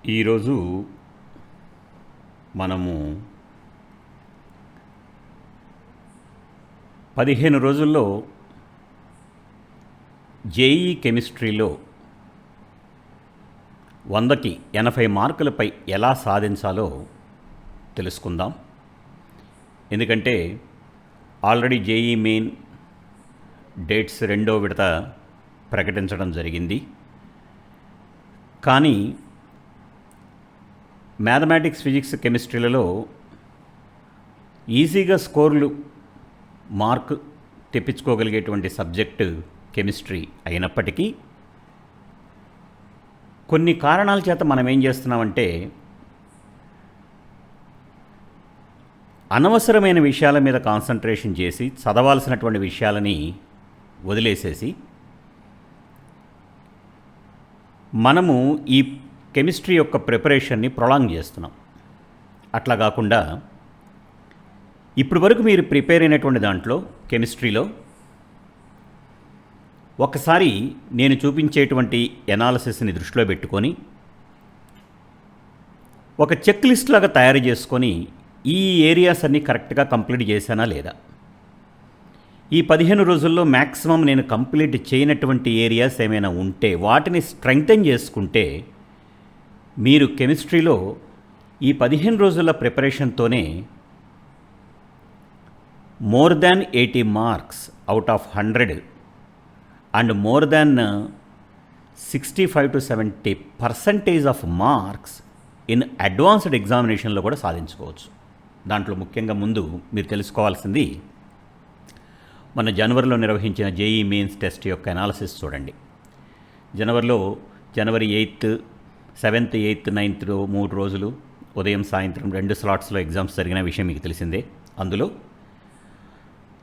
ఈరోజు మనము 15 రోజుల్లో జేఈ కెమిస్ట్రీలో 100కి 80 మార్కులపై ఎలా సాధించాలో తెలుసుకుందాం. ఎందుకంటే ఆల్రెడీ జేఈ మెయిన్ డేట్స్ 2వ విడత ప్రకటించడం జరిగింది. కానీ మ్యాథమెటిక్స్, ఫిజిక్స్, కెమిస్ట్రీలలో ఈజీగా స్కోర్లు మార్క్ తెప్పించుకోగలిగేటువంటి సబ్జెక్టు కెమిస్ట్రీ అయినప్పటికీ కొన్ని కారణాల చేత మనం ఏం చేస్తున్నామంటే అనవసరమైన విషయాల మీద కాన్సన్ట్రేషన్ చేసి చదవాల్సినటువంటి విషయాలని వదిలేసేసి మనము ఈ కెమిస్ట్రీ యొక్క ప్రిపరేషన్ని ప్రొలాంగ్ చేస్తున్నాం. అట్లా కాకుండా ఇప్పటి వరకు మీరు ప్రిపేర్ అయినటువంటి దాంట్లో కెమిస్ట్రీలో ఒకసారి నేను చూపించేటువంటి ఎనాలిసిస్ని దృష్టిలో పెట్టుకొని ఒక చెక్ లిస్ట్ లాగా తయారు చేసుకొని ఈ ఏరియాస్ అన్నీ కరెక్ట్గా కంప్లీట్ చేశానా లేదా, ఈ 15 రోజుల్లో మ్యాక్సిమం నేను కంప్లీట్ చేయనటువంటి ఏరియాస్ ఏమైనా ఉంటే వాటిని స్ట్రెంగ్తెన్ చేసుకుంటే మీరు కెమిస్ట్రీలో ఈ 15 రోజుల ప్రిపరేషన్తోనే more than 80 marks out of 100 and more than 65 to 70% of marks in advanced ఎగ్జామినేషన్లో కూడా సాధించుకోవచ్చు. దాంట్లో ముఖ్యంగా ముందు మీరు తెలుసుకోవాల్సింది మన జనవరిలో నిర్వహించిన జేఈ మెయిన్స్ టెస్ట్ యొక్క అనాలిసిస్ చూడండి. జనవరి 8th, 7th, 8th, 9th 3 రోజులు ఉదయం సాయంత్రం 2 స్లాట్స్లో ఎగ్జామ్స్ జరిగిన విషయం మీకు తెలిసిందే. అందులో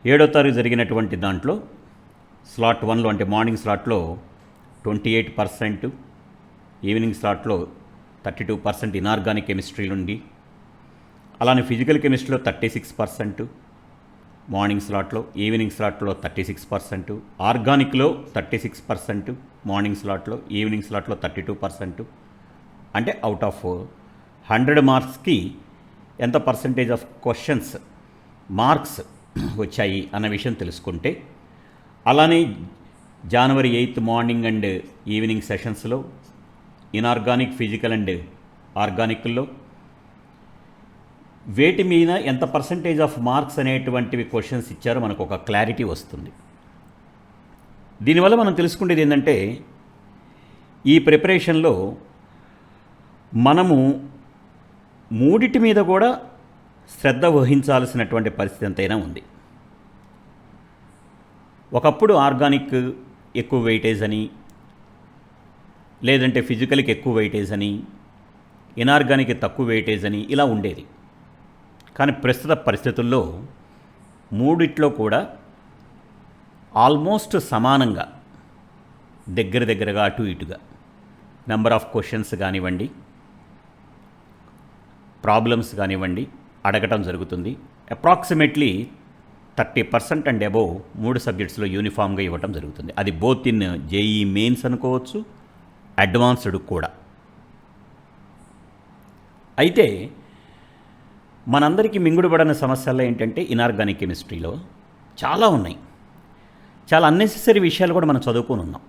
7వ తారీఖు జరిగినటువంటి దాంట్లో స్లాట్ 1లో అంటే మార్నింగ్ స్లాట్లో 28%, ఈవినింగ్ స్లాట్లో 32% ఇనార్గానిక్ కెమిస్ట్రీ నుండి, అలానే ఫిజికల్ కెమిస్ట్రీలో 36%, మార్నింగ్ స్లాట్లో, ఈవినింగ్ స్లాట్లో 36%, ఆర్గానిక్లో 36%, మార్నింగ్ స్లాట్లో, ఈవినింగ్ స్లాట్లో 32%. అంటే అవుట్ ఆఫ్ 100 మార్క్స్కి ఎంత పర్సంటేజ్ ఆఫ్ క్వశ్చన్స్ మార్క్స్ వచ్చాయి అన్న విషయం తెలుసుకుంటే, అలానే జనవరి 8th మార్నింగ్ అండ్ ఈవినింగ్ సెషన్స్లో ఇనార్గానిక్, ఫిజికల్ అండ్ ఆర్గానిక్లో వేటి మీద ఎంత పర్సంటేజ్ ఆఫ్ మార్క్స్ అనేటువంటివి క్వశ్చన్స్ ఇచ్చారో మనకు ఒక క్లారిటీ వస్తుంది. దీనివల్ల మనం తెలుసుకునేది ఏంటంటే ఈ ప్రిపరేషన్లో మనము మూడిటి మీద కూడా శ్రద్ధ వహించాల్సినటువంటి పరిస్థితి ఎంతైనా ఉంది. ఒకప్పుడు ఆర్గానిక్ ఎక్కువ వెయిటేజ్ అని, లేదంటే ఫిజికల్కి ఎక్కువ వెయిటేజ్ అని, ఇనార్గానిక్ తక్కువ వెయిటేజ్ అని ఇలా ఉండేది. కానీ ప్రస్తుత పరిస్థితుల్లో మూడిట్లో కూడా ఆల్మోస్ట్ సమానంగా దగ్గరగా అటు ఇటుగా నెంబర్ ఆఫ్ క్వశ్చన్స్ కానివ్వండి, ప్రాబ్లమ్స్ కానివ్వండి అడగటం జరుగుతుంది. అప్రాక్సిమేట్లీ 30% అండ్ అబోవ్ 3 సబ్జెక్ట్స్లో యూనిఫామ్గా ఇవ్వటం జరుగుతుంది. అది బోత్ ఇన్ జేఈ మెయిన్స్ అనుకోవచ్చు, అడ్వాన్స్డ్ కూడా. అయితే మనందరికీ మింగుడుపడని సమస్యల్లో ఏంటంటే ఇనార్గానిక్ కెమిస్ట్రీలో చాలా ఉన్నాయి. చాలా అన్నెసెసరీ విషయాలు కూడా మనం చదువుకొని ఉన్నాం.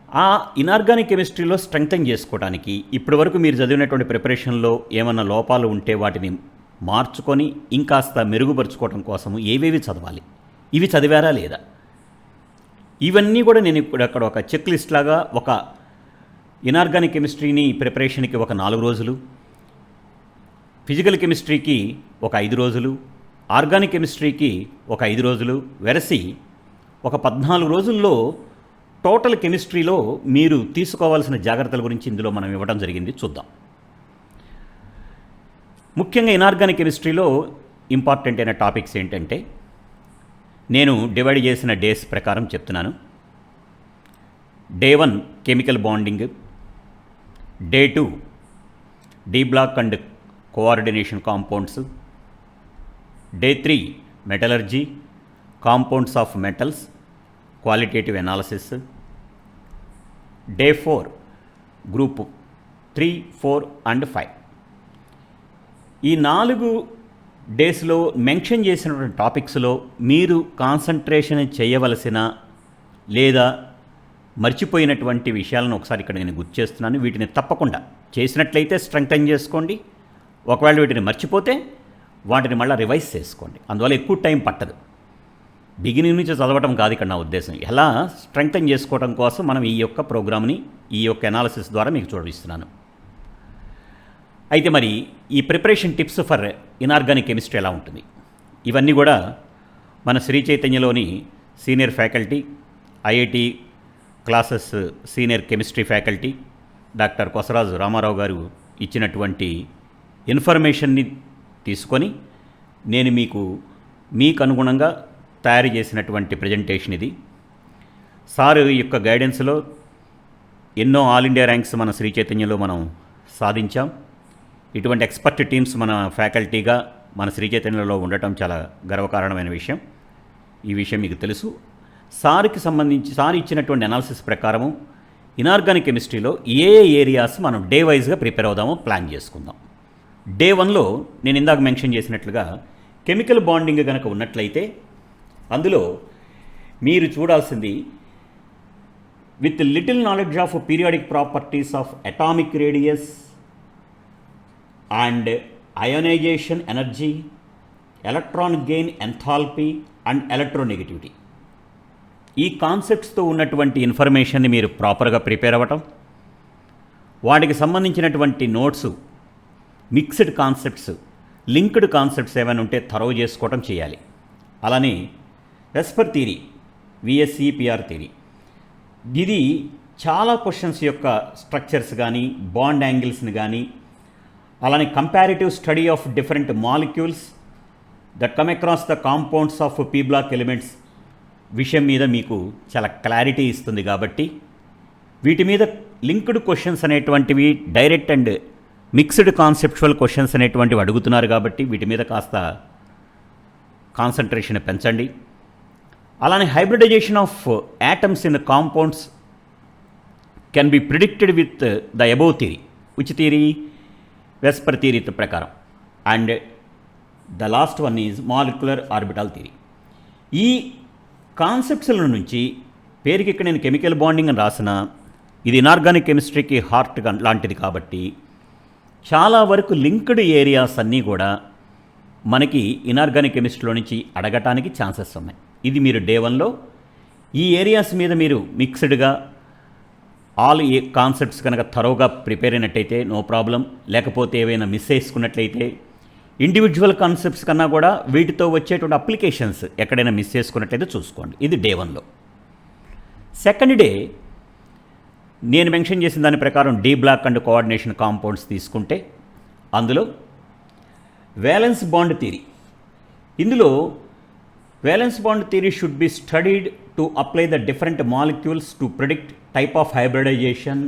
ఆ ఇనార్గానిక్ కెమిస్ట్రీలో స్ట్రెంగ్తెన్ చేసుకోవడానికి ఇప్పటివరకు మీరు చదివినటువంటి ప్రిపరేషన్లో ఏమన్నా లోపాలు ఉంటే వాటిని మార్చుకొని ఇంకాస్త మెరుగుపరుచుకోవడం కోసం ఏవేవి చదవాలి, ఇవి చదివారా లేదా, ఇవన్నీ కూడా నేను ఇప్పుడు అక్కడ ఒక చెక్ లిస్ట్ లాగా ఒక ఇనార్గానిక్ కెమిస్ట్రీని ప్రిపరేషన్కి ఒక 4 రోజులు, ఫిజికల్ కెమిస్ట్రీకి ఒక 5 రోజులు, ఆర్గానిక్ కెమిస్ట్రీకి ఒక 5 రోజులు వెరసి ఒక 14 రోజుల్లో టోటల్ కెమిస్ట్రీలో మీరు తీసుకోవాల్సిన జాగ్రత్తల గురించి ఇందులో మనం ఇవ్వడం జరిగింది. చూద్దాం. ముఖ్యంగా ఇనార్గానిక్ కెమిస్ట్రీలో ఇంపార్టెంట్ అయిన టాపిక్స్ ఏంటంటే నేను డివైడ్ చేసిన డేస్ ప్రకారం చెప్తున్నాను. Day 1 chemical bonding, day 2 d block and coordination compounds, day 3 metallurgy, compounds of metals, qualitative analysis, day 4 group 3, 4 and 5. ఈ 4 డేస్లో మెన్షన్ చేసినటువంటి టాపిక్స్లో మీరు కాన్సన్ట్రేషన్ చేయవలసిన లేదా మర్చిపోయినటువంటి విషయాలను ఒకసారి ఇక్కడ నేను గుర్తు చేస్తున్నాను. వీటిని తప్పకుండా చేసినట్లయితే స్ట్రెంగ్తన్ చేసుకోండి. ఒకవేళ వీటిని మర్చిపోతే వాటిని మళ్ళీ రివైజ్ చేసుకోండి. అందువల్ల ఎక్కువ టైం పట్టదు. బిగినింగ్ నుంచి చదవటం కాదు ఇక్కడ నా ఉద్దేశం. ఎలా స్ట్రెంగ్తన్ చేసుకోవడం కోసం మనం ఈ యొక్క ప్రోగ్రామ్ని ఈ యొక్క అనాలిసిస్ ద్వారా మీకు చూపిస్తున్నాను. అయితే మరి ఈ preparation tips for inorganic chemistry ఎలా ఉంటుంది? ఇవన్నీ కూడా మన శ్రీ చైతన్యలోని senior faculty, IIT classes senior chemistry faculty doctor Kosaraju Ramarao garu ఇచ్చినటువంటి ఇన్ఫర్మేషన్ని తీసుకొని నేను మీకు అనుగుణంగా తయారు చేసినటువంటి ప్రజెంటేషన్ ఇది. సార్ యొక్క గైడెన్స్లో ఎన్నో ఆల్ ఇండియా ర్యాంక్స్ మన శ్రీ చైతన్యలో మనం సాధించాం. ఇటువంటి ఎక్స్పర్ట్ టీమ్స్ మన ఫ్యాకల్టీగా మన శ్రీ చైతన్యలో ఉండటం చాలా గర్వకారణమైన విషయం. ఈ విషయం మీకు తెలుసు. సార్కి సంబంధించి సార్ ఇచ్చినటువంటి అనాలిసిస్ ప్రకారము ఇనార్గానిక్ కెమిస్ట్రీలో ఏ ఏరియాస్ మనం డే వైజ్గా ప్రిపేర్ అవుదామో ప్లాన్ చేసుకుందాం. డే 1లో నేను ఇందాక మెన్షన్ చేసినట్లుగా కెమికల్ బాండింగ్ కనుక ఉన్నట్లయితే అందులో మీరు చూడాల్సింది with little knowledge of periodic properties of atomic radius and ionisation energy, electron gain enthalpy and electronegativity. ఈ కాన్సెప్ట్స్తో ఉన్నటువంటి ఇన్ఫర్మేషన్ని మీరు ప్రాపర్గా ప్రిపేర్ అవ్వటం, వాటికి సంబంధించినటువంటి notes, mixed concepts, linked concepts ఏమైనా ఉంటే థరో చేసుకోవటం చేయాలి. అలానే VSEPR theory, VSC PR theory, ఇది చాలా క్వశ్చన్స్ యొక్క స్ట్రక్చర్స్ కానీ బాండ్ యాంగిల్స్ని కానీ, అలానే comparative study of different molecules that come across the compounds of P block elements విషయం మీద మీకు చాలా క్లారిటీ ఇస్తుంది. కాబట్టి వీటి మీద లింక్డ్ క్వశ్చన్స్ అనేటువంటివి direct and mixed conceptual questions అనేటువంటివి అడుగుతున్నారు. కాబట్టి వీటి మీద కాస్త కాన్సన్ట్రేషన్ పెంచండి. అలానే hybridization of atoms in compounds can be predicted with the above theory. Which theory? VSEPR theory ప్రకారం. And the last one is molecular orbital theory. ఈ కాన్సెప్ట్స్ల నుంచి పేరుకి ఇక్కడ నేను కెమికల్ బాండింగ్ అని రాసిన, ఇది ఇనార్గానిక్ కెమిస్ట్రీకి హార్ట్ లాంటిది. కాబట్టి చాలా వరకు లింక్డ్ ఏరియాస్ అన్నీ కూడా మనకి ఇనార్గానిక్ కెమిస్ట్రీలో నుంచి అడగటానికి ఛాన్సెస్ ఉన్నాయి. ఇది మీరు డే 1లో ఈ ఏరియాస్ మీద మీరు మిక్స్డ్గా ఆల్ కాన్సెప్ట్స్ కనుక థరోగా ప్రిపేర్ అయినట్టయితే నో ప్రాబ్లం. లేకపోతే ఏవైనా మిస్ చేసుకున్నట్లయితే ఇండివిజువల్ కాన్సెప్ట్స్ కన్నా కూడా వీటితో వచ్చేటువంటి అప్లికేషన్స్ ఎక్కడైనా మిస్ చేసుకున్నట్లయితే చూసుకోండి. ఇది డే 1లో. సెకండ్ డే నేను మెన్షన్ చేసిన దాని ప్రకారం d block and coordination compounds తీసుకుంటే అందులో వ్యాలెన్స్ బాండ్ థియరీ. ఇందులో valence bond theory should be studied to apply the different molecules to predict type of hybridization,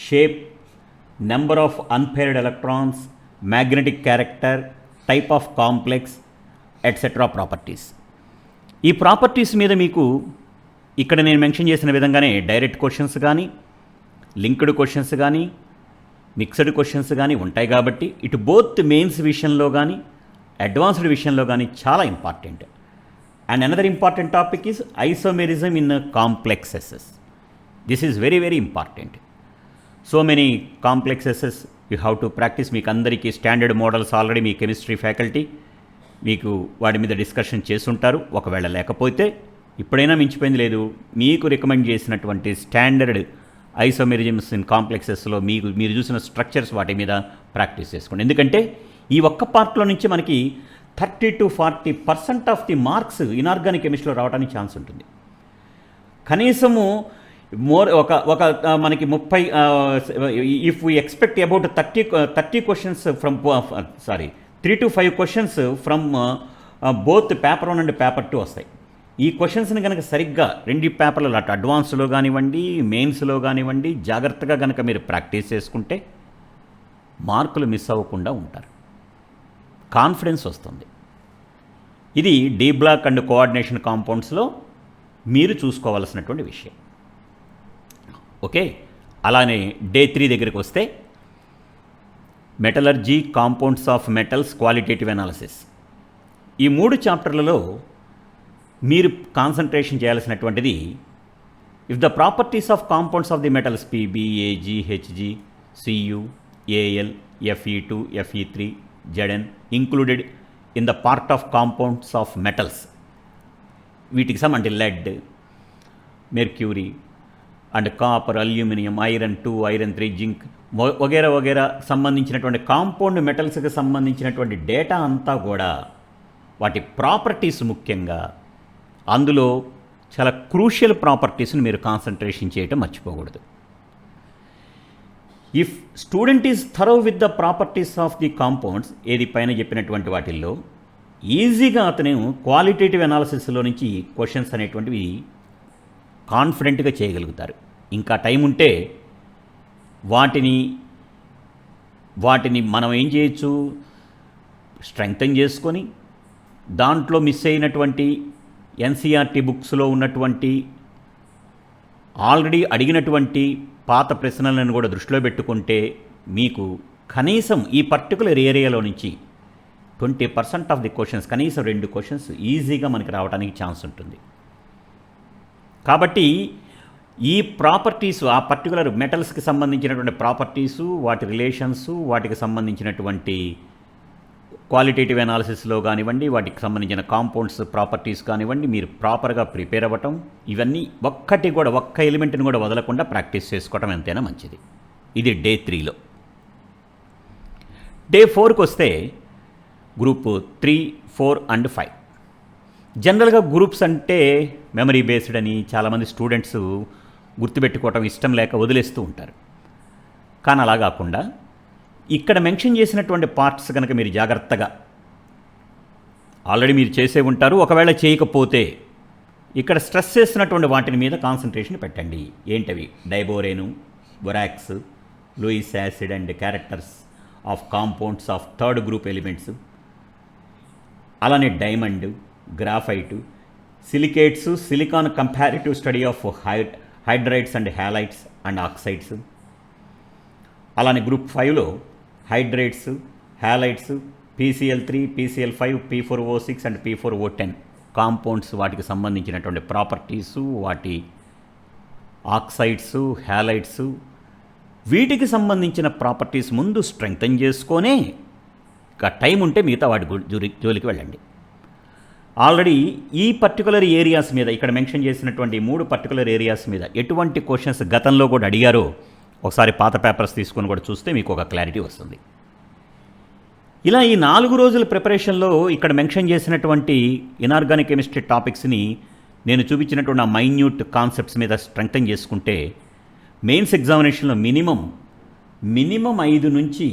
shape, number of unpaired electrons, magnetic character, type of complex etcetera properties. ఈ properties మీద మీకు ఇక్కడ నేను mention చేసిన విధంగానే direct questions కానీ, linked questions కానీ, mixed questions కానీ ఉంటాయి. కాబట్టి ఇటు బోత్ మెయిన్స్ విషయంలో కానీ అడ్వాన్స్డ్ విషయంలో కానీ చాలా important. And another important topic is isomerism in complexes. This is very very important. So many complexes you have to practice. మీకు అందరికీ స్టాండర్డ్ మోడల్స్ ఆల్రెడీ మీ కెమిస్ట్రీ ఫ్యాకల్టీ మీకు వాటి మీద డిస్కషన్ చేస్తుంటారు. ఒకవేళ లేకపోతే ఇప్పుడైనా మించిపోయింది లేదు, మీకు రికమెండ్ చేసినటువంటి స్టాండర్డ్ ఐసోమెరిజమ్స్ ఇన్ కాంప్లెక్సెస్లో మీరు చూసిన స్ట్రక్చర్స్ వాటి మీద ప్రాక్టీస్ చేసుకోండి. ఎందుకంటే ఈ ఒక్క పార్ట్లో నుంచి మనకి 30 to 40% of the marks inorganic కెమిస్ట్రీలో రావడానికి ఛాన్స్ ఉంటుంది. కనీసము ఒక మనకి 30 if we expect about 30 questions from 3 to 5 questions from both paper 1 and paper 2 వస్తాయి. ఈ క్వశ్చన్స్ని కనుక సరిగ్గా రెండు పేపర్లలో అటు అడ్వాన్స్లో కానివ్వండి, మెయిన్స్లో కానివ్వండి జాగ్రత్తగా కనుక మీరు ప్రాక్టీస్ చేసుకుంటే మార్కులు మిస్ అవ్వకుండా ఉంటారు, కాన్ఫిడెన్స్ వస్తుంది. ఇది డీ బ్లాక్ అండ్ కోఆర్డినేషన్ కాంపౌండ్స్లో మీరు చూసుకోవాల్సినటువంటి విషయం. ఓకే, అలానే డే 3 దగ్గరికి వస్తే metallurgy, compounds of metals, qualitative analysis. ఈ 3 చాప్టర్లలో మీరు కాన్సన్ట్రేషన్ చేయాల్సినటువంటిది if the properties of compounds of the metals PB, AG, HG, Cu, Al, Fe2, Fe3, Zn included in the part of compounds of metals. వీటికి సంబంధించి lead, mercury and copper, aluminium, iron 2, iron 3, zinc వగేరా వగేరా సంబంధించినటువంటి compound మెటల్స్కి సంబంధించినటువంటి data అంతా కూడా వాటి properties, ముఖ్యంగా అందులో చాలా క్రూషియల్ ప్రాపర్టీస్ని మీరు కాన్సన్ట్రేషన్ చేయటం మర్చిపోకూడదు. If student is thorough with the properties of the compounds, ఏది పైన చెప్పినటువంటి వాటిల్లో ఈజీగా అతను క్వాలిటేటివ్ అనాలిసిస్లో నుంచి క్వశ్చన్స్ అనేటువంటివి కాన్ఫిడెంట్గా చేయగలుగుతారు. ఇంకా టైం ఉంటే వాటిని మనం ఏం చేయొచ్చు, స్ట్రెంగ్తన్ చేసుకొని దాంట్లో మిస్ అయినటువంటి NCERT బుక్స్లో ఉన్నటువంటి ఆల్రెడీ అడిగినటువంటి పాత ప్రశ్నలను కూడా దృష్టిలో పెట్టుకుంటే మీకు కనీసం ఈ పర్టికులర్ ఏరియాలో నుంచి 20% ఆఫ్ ది క్వశ్చన్స్, కనీసం 2 క్వశ్చన్స్ ఈజీగా మనకి రావడానికి ఛాన్స్ ఉంటుంది. కాబట్టి ఈ ప్రాపర్టీసు, ఆ పర్టికులర్ మెటల్స్కి సంబంధించినటువంటి ప్రాపర్టీసు, వాటి రిలేషన్సు, వాటికి సంబంధించినటువంటి క్వాలిటేటివ్ అనాలిసిస్లో కానివ్వండి, వాటికి సంబంధించిన కాంపౌండ్స్ ప్రాపర్టీస్ కానివ్వండి, మీరు ప్రాపర్గా ప్రిపేర్ అవ్వటం, ఇవన్నీ ఒక్క ఎలిమెంట్ని కూడా వదలకుండా ప్రాక్టీస్ చేసుకోవటం ఎంతైనా మంచిది. ఇది డే 3లో. డే 4కి వస్తే గ్రూప్ 3, 4 అండ్ 5. జనరల్గా గ్రూప్స్ అంటే మెమరీ బేస్డ్ అని చాలామంది స్టూడెంట్స్ గుర్తుపెట్టుకోవటం ఇష్టం లేక వదిలేస్తూ ఉంటారు. కానీ అలా కాకుండా ఇక్కడ మెన్షన్ చేసినటువంటి పార్ట్స్ కనుక మీరు జాగ్రత్తగా ఆల్రెడీ మీరు చేసే ఉంటారు, ఒకవేళ చేయకపోతే ఇక్కడ స్ట్రెస్ చేస్తున్నటువంటి వాటి మీద కాన్సన్ట్రేషన్ పెట్టండి. ఏంటవి? Diborane, borax, Lewis acid and characters of compounds of third group elements, అలానే diamond, graphite, silicates, silicon comparative study of hydrides and halides and oxides. అలానే గ్రూప్ 5లో hydrides, halides, PCl3, PCl5, P4O6 and P4O10 compounds, వాటికి సంబంధించినటువంటి properties, వాటి oxides, halides, వీటికి సంబంధించిన properties ముందు strengthen చేసుకొనే ఇంకా టైం ఉంటే మిగతా వాటి జోలికి వెళ్ళండి. ఆల్రెడీ ఈ పర్టికులర్ ఏరియాస్ మీద ఇక్కడ మెన్షన్ చేసినటువంటి 3 పర్టికులర్ ఏరియాస్ మీద ఎటువంటి క్వశ్చన్స్ గతంలో కూడా అడిగారో ఒకసారి పాత పేపర్స్ తీసుకొని కూడా చూస్తే మీకు ఒక క్లారిటీ వస్తుంది. ఇలా ఈ 4 రోజుల ప్రిపరేషన్లో ఇక్కడ మెన్షన్ చేసినటువంటి ఇనార్గానిక్ కెమిస్ట్రీ టాపిక్స్ని నేను చూపించినటువంటి ఆ మైన్యూట్ కాన్సెప్ట్స్ మీద స్ట్రెంగ్తన్ చేసుకుంటే మెయిన్స్ ఎగ్జామినేషన్లో మినిమం 5 నుంచి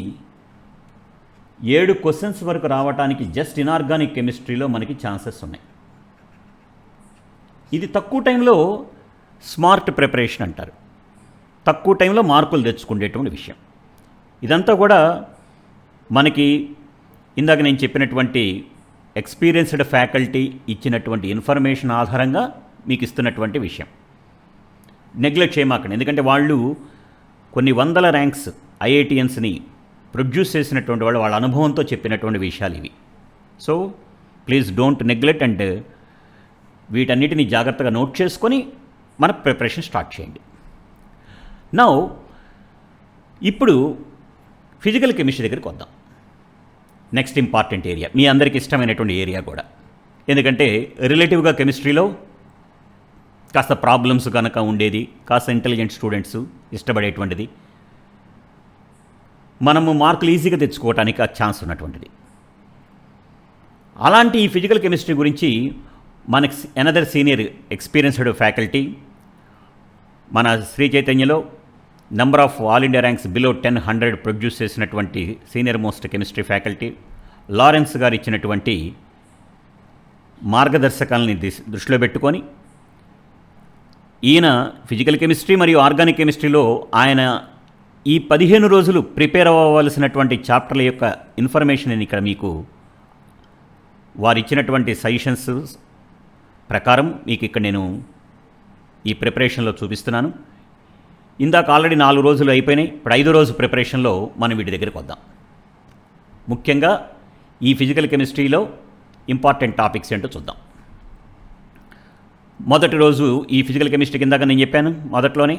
7 క్వశ్చన్స్ వరకు రావడానికి జస్ట్ ఇనార్గానిక్ కెమిస్ట్రీలో మనకి ఛాన్సెస్ ఉన్నాయి. ఇది తక్కువ టైంలో స్మార్ట్ ప్రిపరేషన్ అంటారు. తక్కువ టైంలో మార్కులు తెచ్చుకునేటువంటి విషయం. ఇదంతా కూడా మనకి ఇందాక నేను చెప్పినటువంటి ఎక్స్పీరియన్స్డ్ ఫ్యాకల్టీ ఇచ్చినటువంటి ఇన్ఫర్మేషన్ ఆధారంగా మీకు ఇస్తున్నటువంటి విషయం. నెగ్లెక్ట్ చేయమాకండి, ఎందుకంటే వాళ్ళు కొన్ని వందల ర్యాంక్స్ IITiansని ప్రొడ్యూస్ చేసినటువంటి వాళ్ళు వాళ్ళ అనుభవంతో చెప్పినటువంటి విషయాలు ఇవి. So please don't neglect and వీటన్నిటిని జాగ్రత్తగా నోట్ చేసుకొని మన ప్రిపరేషన్ స్టార్ట్ చేయండి. నౌ ఇప్పుడు ఫిజికల్ కెమిస్ట్రీ దగ్గరికి వద్దాం. నెక్స్ట్ ఇంపార్టెంట్ ఏరియా, మీ అందరికీ ఇష్టమైనటువంటి ఏరియా కూడా. ఎందుకంటే రిలేటివ్గా కెమిస్ట్రీలో కాస్త ప్రాబ్లమ్స్ కనుక ఉండేది, కాస్త ఇంటెలిజెంట్ స్టూడెంట్స్ ఇష్టపడేటువంటిది, మనము మార్కులు ఈజీగా తెచ్చుకోవడానికి ఆ ఛాన్స్ ఉన్నటువంటిది. అలాంటి ఈ ఫిజికల్ కెమిస్ట్రీ గురించి మనకి ఎనదర్ సీనియర్ ఎక్స్పీరియన్స్డ్ ఫ్యాకల్టీ మన శ్రీ చైతన్యలో number of all India ranks below 1000 produce చేసినటువంటి senior most chemistry faculty Lawrence garu ఇచ్చినటువంటి మార్గదర్శకాలని దృష్టిలో పెట్టుకొని ఈయన ఫిజికల్ కెమిస్ట్రీ మరియు ఆర్గానిక్ కెమిస్ట్రీలో ఆయన ఈ 15 రోజులు ప్రిపేర్ అవ్వవలసినటువంటి చాప్టర్ల యొక్క ఇన్ఫర్మేషన్ ఇక్కడ మీకు వారు ఇచ్చినటువంటి సజెషన్స్ ప్రకారం మీకు ఇక్కడ నేను ఈ ప్రిపరేషన్లో చూపిస్తున్నాను. ఇందాక ఆల్రెడీ 4 రోజులు అయిపోయినాయి. ఇప్పుడు 5వ రోజు ప్రిపరేషన్లో మనం వీటి దగ్గరికి వద్దాం. ముఖ్యంగా ఈ ఫిజికల్ కెమిస్ట్రీలో ఇంపార్టెంట్ టాపిక్స్ ఏంటో చూద్దాం. మొదటి రోజు ఈ ఫిజికల్ కెమిస్ట్రీ కిందాక నేను చెప్పాను మొదట్లోనే,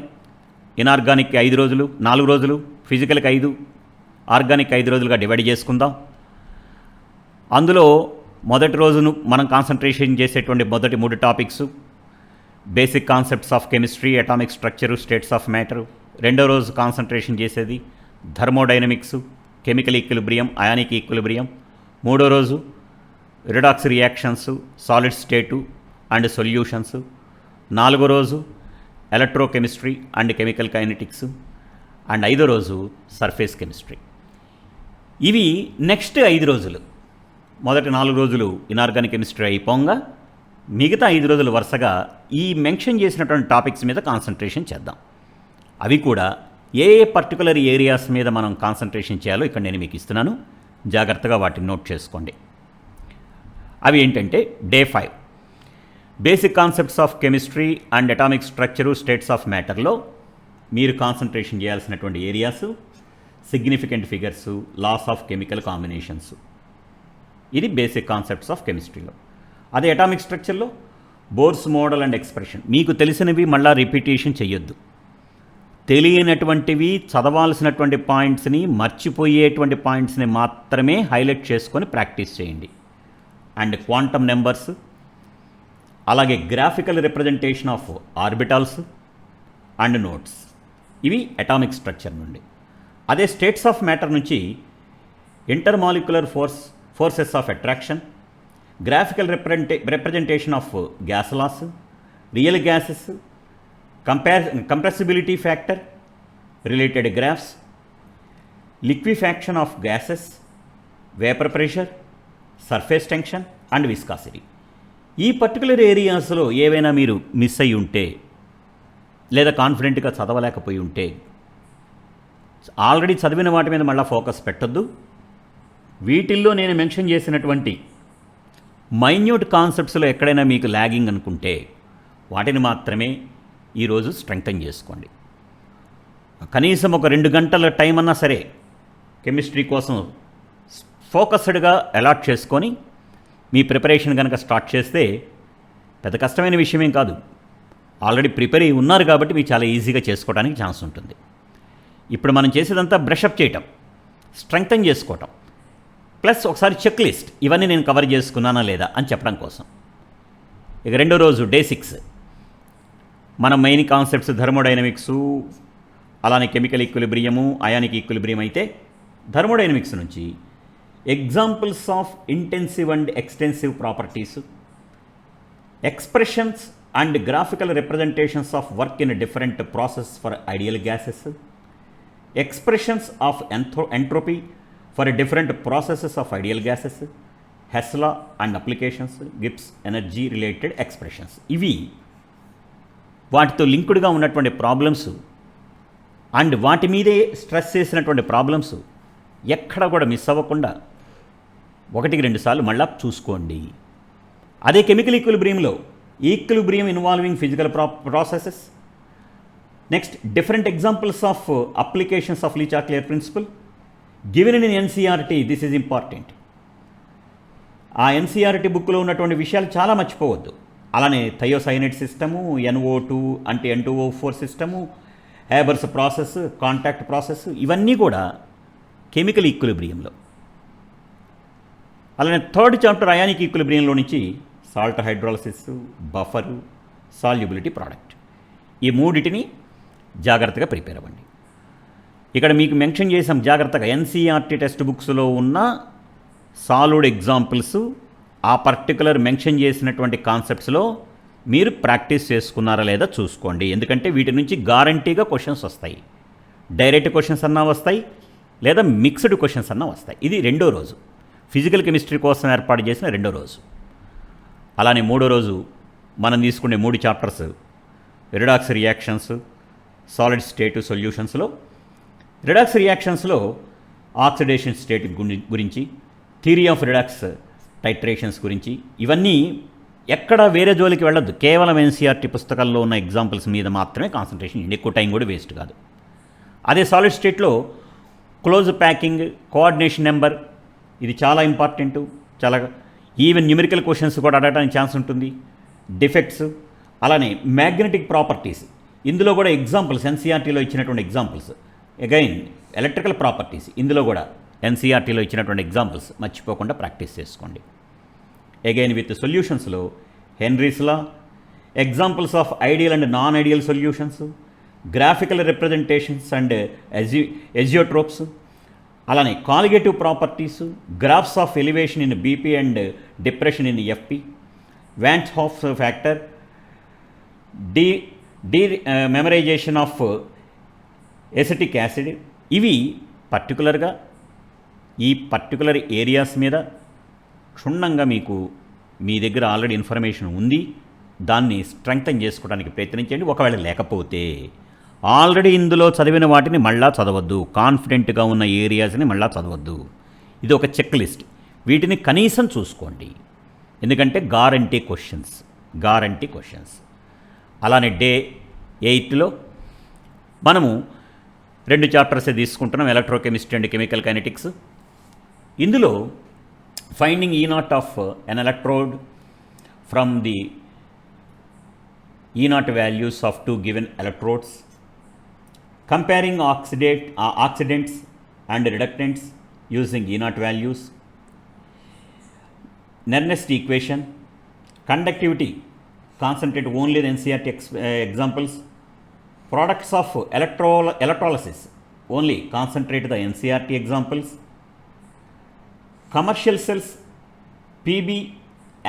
ఇనార్గానిక్ 5 రోజులు, 4 రోజులు, ఫిజికల్కి 5, ఆర్గానిక్ 5 రోజులుగా డివైడ్ చేసుకుందాం. అందులో మొదటి రోజును మనం కాన్సన్ట్రేషన్ చేసేటువంటి మొదటి 3 topics basic concepts of chemistry, atomic structure, states of matter. రెండో రోజు కాన్సన్ట్రేషన్ చేసేది thermodynamics, chemical equilibrium, ionic equilibrium. మూడో రోజు redox reactions, solid state and solutions. 4వ రోజు electrochemistry and chemical kinetics. And 5వ రోజు సర్ఫేస్ కెమిస్ట్రీ. ఇవి నెక్స్ట్ 5 రోజులు. మొదటి 4 రోజులు ఇనార్గానిక్ కెమిస్ట్రీ అయిపోగా మిగతా 5 రోజులు వరుసగా ఈ మెన్షన్ చేసినటువంటి టాపిక్స్ మీద కాన్సన్ట్రేషన్ చేద్దాం. అవి కూడా ఏ పర్టికులర్ ఏరియాస్ మీద మనం కాన్సన్ట్రేషన్ చేయాలో ఇక్కడ నేను మీకు ఇస్తున్నాను. జాగ్రత్తగా వాటిని నోట్ చేసుకోండి. అవి ఏంటంటే day 5 basic concepts of chemistry and atomic structure, states of మ్యాటర్లో మీరు కాన్సన్ట్రేషన్ చేయాల్సినటువంటి areas significant figures, laws of chemical combinations. ఇది బేసిక్ కాన్సెప్ట్స్ ఆఫ్ కెమిస్ట్రీలో. అదే అటామిక్ స్ట్రక్చర్లో బోర్స్ మోడల్ అండ్ ఎక్స్ప్రెషన్. మీకు తెలిసినవి మళ్ళీ రిపీటేషన్ చేయొద్దు. తెలియనటువంటివి, చదవాల్సినటువంటి పాయింట్స్ని, మర్చిపోయేటువంటి పాయింట్స్ని మాత్రమే హైలైట్ చేసుకొని ప్రాక్టీస్ చేయండి. అండ్ క్వాంటమ్ నెంబర్స్, అలాగే graphical representation of orbitals and notes. ఇవి అటామిక్ స్ట్రక్చర్ నుండి. అదే స్టేట్స్ ఆఫ్ మ్యాటర్ నుంచి intermolecular forces of attraction, graphical representation of gas laws, real gases, compressibility factor, related graphs, liquefaction of gases, vapour pressure, surface tension and viscosity. ఈ particular ఏరియాస్లో ఏవైనా మీరు miss అయ్యి ఉంటే లేదా కాన్ఫిడెంట్గా చదవలేకపోయి ఉంటే ఆల్రెడీ చదివిన వాటి మీద మళ్ళీ ఫోకస్ పెట్టొద్దు. వీటిల్లో నేను మెన్షన్ చేసినటువంటి మైన్యూట్ కాన్సెప్ట్స్లో ఎక్కడైనా మీకు ల్యాగింగ్ అనుకుంటే వాటిని మాత్రమే ఈరోజు స్ట్రెంగ్తన్ చేసుకోండి. కనీసం ఒక 2 గంటల టైం అన్నా సరే కెమిస్ట్రీ కోసం ఫోకస్డ్గా అలాట్ చేసుకొని మీ ప్రిపరేషన్ కనుక స్టార్ట్ చేస్తే పెద్ద కష్టమైన విషయమేం కాదు. ఆల్రెడీ ప్రిపేర్ అయ్యి ఉన్నారు కాబట్టి మీకు చాలా ఈజీగా చేసుకోవడానికి ఛాన్స్ ఉంటుంది. ఇప్పుడు మనం చేసేదంతా బ్రషప్ చేయటం, స్ట్రెంగ్తన్ చేసుకోవటం, ప్లస్ ఒకసారి చెక్ లిస్ట్ ఇవన్నీ నేను కవర్ చేసుకున్నానా లేదా అని చెప్పడం కోసం. ఇక రెండో రోజు డే 6 మన మెయిన్ కాన్సెప్ట్స్ థర్మోడైనమిక్స్, అలానే కెమికల్ ఈక్విలిబ్రియము, అయానిక్ ఈక్విలిబ్రియం. అయితే థర్మోడైనమిక్స్ నుంచి examples of intensive and extensive properties, expressions and graphical representations of work in different process for ideal gases, expressions of entropy for different processes of ideal gases, హెస్లా and applications, Gibbs energy related expressions. ఇవి వాటితో లింక్డ్గా ఉన్నటువంటి problems and వాటి మీదే stress చేసినటువంటి problems ఎక్కడ కూడా miss అవ్వకుండా 1-2 సార్లు మళ్ళా చూసుకోండి. అదే కెమికల్ ఈక్విలిబ్రియంలో equilibrium involving physical processes, next different examples of applications of Le Chatelier principle given in NCERT. This is important. ఆ ఎన్సీఆర్టీ బుక్లో ఉన్నటువంటి విషయాలు చాలా మర్చిపోవద్దు. అలానే థయోసైనైడ్ సిస్టము, NO2 అంటే N2O4 system, Haber's process, contact process, ఇవన్నీ కూడా కెమికల్ ఈక్విలిబ్రియంలో. అలానే 3rd చాప్టర్ అయానిక్ ఈక్విలిబ్రియంలో నుంచి salt hydrolysis, buffer, solubility product. ఈ 3టిని జాగ్రత్తగా ప్రిపేర్ అవ్వండి. ఇక్కడ మీకు మెన్షన్ చేసాం జాగ్రత్తగా ఎన్సీఆర్టీ టెక్స్ట్ బుక్స్లో ఉన్న సాలిడ్ ఎగ్జాంపుల్స్, ఆ పర్టికులర్ మెన్షన్ చేసినటువంటి కాన్సెప్ట్స్లో మీరు ప్రాక్టీస్ చేసుకున్నారా లేదా చూసుకోండి. ఎందుకంటే వీటి నుంచి గ్యారంటీగా క్వశ్చన్స్ వస్తాయి. డైరెక్ట్ క్వశ్చన్స్ అన్నా వస్తాయి, లేదా మిక్స్డ్ క్వశ్చన్స్ అన్నా వస్తాయి. ఇది రెండో రోజు, ఫిజికల్ కెమిస్ట్రీ కోసం ఏర్పాటు చేసిన రెండో రోజు. అలానే మూడో రోజు మనం తీసుకునే 3 chapters redox reactions, solid state సొల్యూషన్స్లో రిడాక్స్ రియాక్షన్స్లో ఆక్సిడేషన్ స్టేట్ గురించి, థియరీ ఆఫ్ రిడాక్స్ టైట్రేషన్స్ గురించి, ఇవన్నీ ఎక్కడ వేరే జోలికి వెళ్ళొద్దు, కేవలం ఎన్సీఆర్టీ పుస్తకాల్లో ఉన్న ఎగ్జాంపుల్స్ మీద మాత్రమే కాన్సన్ట్రేషన్ చేయండి, ఎక్కువ టైం కూడా వేస్ట్ కాదు. అదే సాలిడ్ స్టేట్లో క్లోజ్ ప్యాకింగ్, కోఆర్డినేషన్ నెంబర్, ఇది చాలా ఇంపార్టెంట్. చాలా ఈవెన్ న్యూమెరికల్ క్వశ్చన్స్ కూడా అడగడానికి ఛాన్స్ ఉంటుంది. డిఫెక్ట్స్, అలానే మ్యాగ్నెటిక్ ప్రాపర్టీస్, ఇందులో కూడా ఎగ్జాంపుల్స్ ఎన్సీఆర్టీలో ఇచ్చినటువంటి ఎగ్జాంపుల్స్. అగైన్ ఎలక్ట్రికల్ ప్రాపర్టీస్, ఇందులో కూడా ఎన్సీఆర్టీలో ఇచ్చినటువంటి ఎగ్జాంపుల్స్ మర్చిపోకుండా ప్రాక్టీస్ చేసుకోండి. అగైన్ విత్ సొల్యూషన్స్లో Henry's law, examples of ideal and non ideal solutions, graphical representations and azeotropes, అలానే colligative properties, graphs of elevation in BP and depression in FP, van't Hoff factor, memorization of acetic acid. ఇవి పర్టికులర్గా ఈ particular areas మీద క్షుణ్ణంగా మీకు మీ దగ్గర already information ఉంది, దాన్ని స్ట్రెంగ్తన్ చేసుకోవడానికి ప్రయత్నించండి. ఒకవేళ లేకపోతే ఆల్రెడీ ఇందులో చదివిన వాటిని మళ్ళా చదవద్దు, కాన్ఫిడెంట్గా ఉన్న ఏరియాస్ని మళ్ళా చదవద్దు. ఇది ఒక చెక్ లిస్ట్, వీటిని కనీసం చూసుకోండి, ఎందుకంటే గ్యారంటీ క్వశ్చన్స్. అలానే డే 8లో మనము 2 చాప్టర్సే తీసుకుంటున్నాం, ఎలక్ట్రోకెమిస్ట్రీ అండ్ కెమికల్ కైనెటిక్స్. ఇందులో finding E0 of an electrode from the E0 values of 2 given electrodes, comparing oxidants and reductants using E0 values, Nernst equation, conductivity, concentrate only the NCERT examples, products of electrolysis, only concentrate the NCERT examples, commercial cells, PB,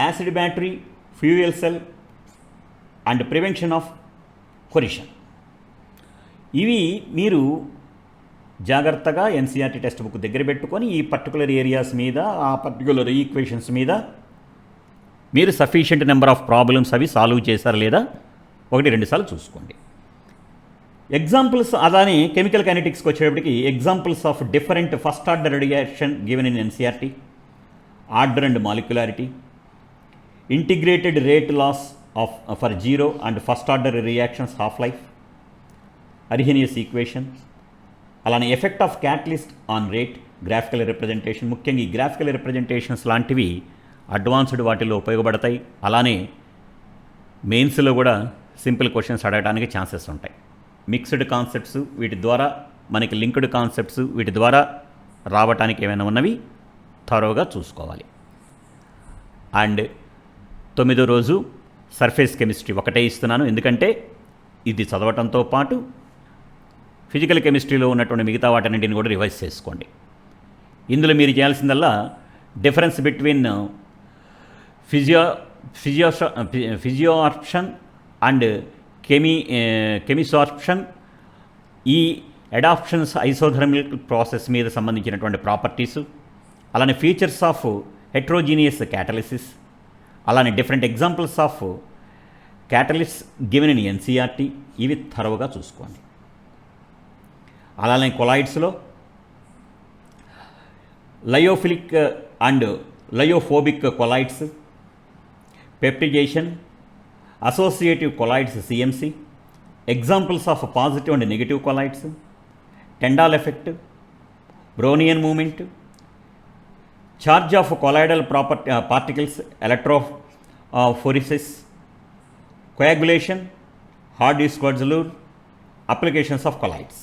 acid battery, fuel cell and prevention of corrosion. ఇవి మీరు జాగ్రత్తగా NCERT text book దగ్గర పెట్టుకొని ఈ particular areas మీద, ఆ particular equations మీద మీరు సఫిషియంట్ నెంబర్ ఆఫ్ ప్రాబ్లమ్స్ అవి సాల్వ్ చేశారా లేదా 1-2 సార్లు చూసుకోండి. ఎగ్జాంపుల్స్, అలానే కెమికల్ కైనెటిక్స్కి వచ్చేటప్పటికి examples of different first order reaction given in NCERT, order and molecularity, integrated rate laws for zero and first order reactions half-life, Arrhenius equation, అలానే effect of catalyst on rate, graphical representation. ముఖ్యంగా ఈ graphical representations లాంటివి advanced వాటిలో ఉపయోగపడతాయి. అలానే మెయిన్స్లో కూడా simple questions అడగడానికి ఛాన్సెస్ ఉంటాయి. మిక్స్డ్ కాన్సెప్ట్స్, వీటి ద్వారా మనకి లింక్డ్ కాన్సెప్ట్స్, వీటి ద్వారా రావటానికి ఏమైనా ఉన్నవి థరోగా చూసుకోవాలి. అండ్ 9వ రోజు సర్ఫేస్ కెమిస్ట్రీ ఒకటే ఇస్తున్నాను, ఎందుకంటే ఇది చదవటంతో పాటు ఫిజికల్ కెమిస్ట్రీలో ఉన్నటువంటి మిగతా వాటన్నింటిని కూడా రివైజ్ చేసుకోండి. ఇందులో మీరు చేయాల్సిందల్లా difference between physisorption and chemisorption, ఈ అడాప్షన్స్ ఐసోథర్మల్ ప్రాసెస్ మీద సంబంధించినటువంటి ప్రాపర్టీసు, అలానే ఫీచర్స్ ఆఫ్ హెట్రోజీనియస్ క్యాటలిసిస్, అలానే different examples of catalyst given in NCERT, ఇవి థరోగా చూసుకోండి. అలానే కొలాయిడ్స్లో lyophilic and lyophobic colloids, peptization, associative colloids CMC, examples of positive and negative colloids, Tyndall effect, Brownian movement, charge of colloidal particles, electrophoresis, coagulation, hard disk Schwarzschild, applications of colloids.